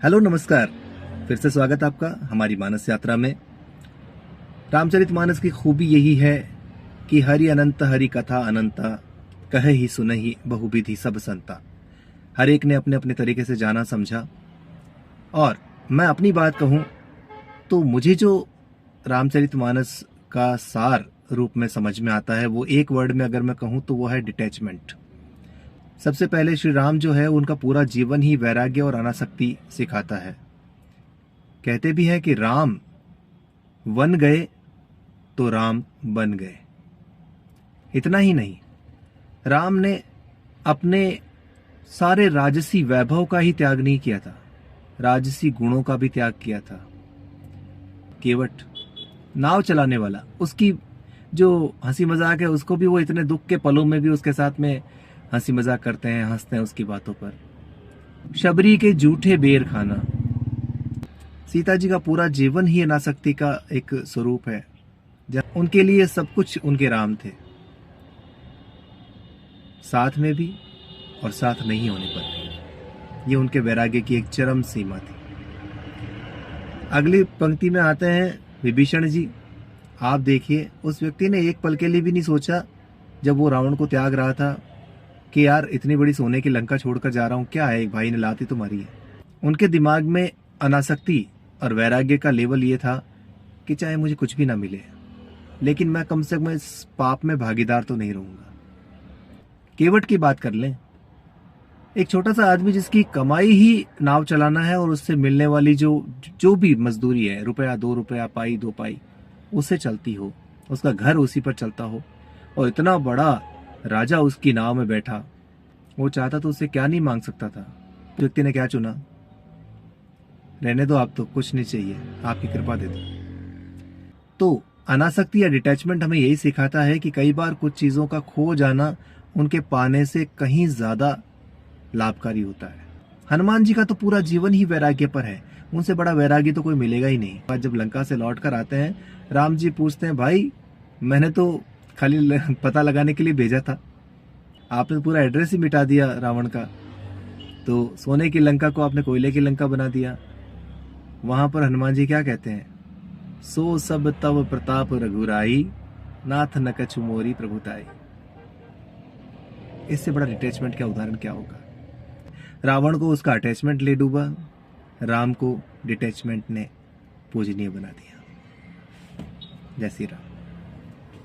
Hello नमस्कार। फिर से स्वागत आपका हमारी मानस यात्रा में। रामचरितमानस की खूबी यही है कि हरि अनंत हरि कथा अनंता, कहे ही सुनहि बहुविधि सब संता। हर एक ने अपने अपने तरीके से जाना समझा। और मैं अपनी बात कहूं तो मुझे जो रामचरितमानस का सार रूप में समझ में आता है वो एक वर्ड में अगर मैं कहूं तो वो है डिटैचमेंट। सबसे पहले श्री राम जो है उनका पूरा जीवन ही वैराग्य और अनासक्ति सिखाता है। कहते भी हैं कि राम वन गए तो राम बन गए। इतना ही नहीं, राम ने अपने सारे राजसी वैभव का ही त्याग नहीं किया था, राजसी गुणों का भी त्याग किया था। केवट नाव चलाने वाला, उसकी जो हंसी मजाक है उसको भी वो इतने दुख के पलों में भी उसके साथ में हंसी मजाक करते हैं, हंसते हैं उसकी बातों पर। शबरी के जूठे बेर खाना। सीता जी का पूरा जीवन ही अनासक्ति का एक स्वरूप है, जब उनके लिए सब कुछ उनके राम थे, साथ में भी और साथ नहीं होने पर भी। ये उनके वैराग्य की एक चरम सीमा थी। अगली पंक्ति में आते हैं विभीषण जी। आप देखिए, उस व्यक्ति ने एक पल के लिए भी नहीं सोचा जब वो रावण को त्याग रहा था कि यार इतनी बड़ी सोने की लंका छोड़कर जा रहा हूं, क्या है, एक भाई ने लाती तो मारी है। उनके दिमाग में अनासक्ति और वैराग्य का लेवल ये था कि चाहे मुझे कुछ भी ना मिले, लेकिन मैं कम से कम इस पाप में भागीदार तो नहीं रहूंगा। केवट की बात कर लें, एक छोटा सा आदमी जिसकी कमाई ही नाव चलाना है और उससे मिलने वाली जो जो भी मजदूरी है, रुपया 2 रुपया, पाई 2 पाई, उससे चलती हो, उसका घर उसी पर चलता हो, और इतना बड़ा राजा उसकी नाव में बैठा, वो चाहता तो उससे क्या नहीं मांग सकता था। व्यक्ति ने क्या चुना, रहने दो, आप तो कुछ नहीं चाहिए, आपकी कृपा दे दो। तो अनासक्ति या डिटैचमेंट हमें यही सिखाता है कि कई बार कुछ चीजों का खो जाना उनके पाने से कहीं ज्यादा लाभकारी होता है। हनुमान जी का तो पूरा जीवन ही वैराग्य पर है, उनसे बड़ा वैराग्य तो कोई मिलेगा ही नहीं। पर जब लंका से लौट कर आते हैं, राम जी पूछते हैं, भाई मैंने तो खाली पता लगाने के लिए भेजा था, आपने पूरा एड्रेस ही मिटा दिया रावण का, तो सोने की लंका को आपने कोयले की लंका बना दिया। वहां पर हनुमान जी क्या कहते हैं, सो सब तव प्रताप रघुराई, नाथ न कछु मोरी प्रभुताई। इससे बड़ा डिटैचमेंट क्या उदाहरण क्या होगा। रावण को उसका अटैचमेंट ले डूबा, राम को डिटैचमेंट ने पूजनीय बना दिया। जय श्री राम।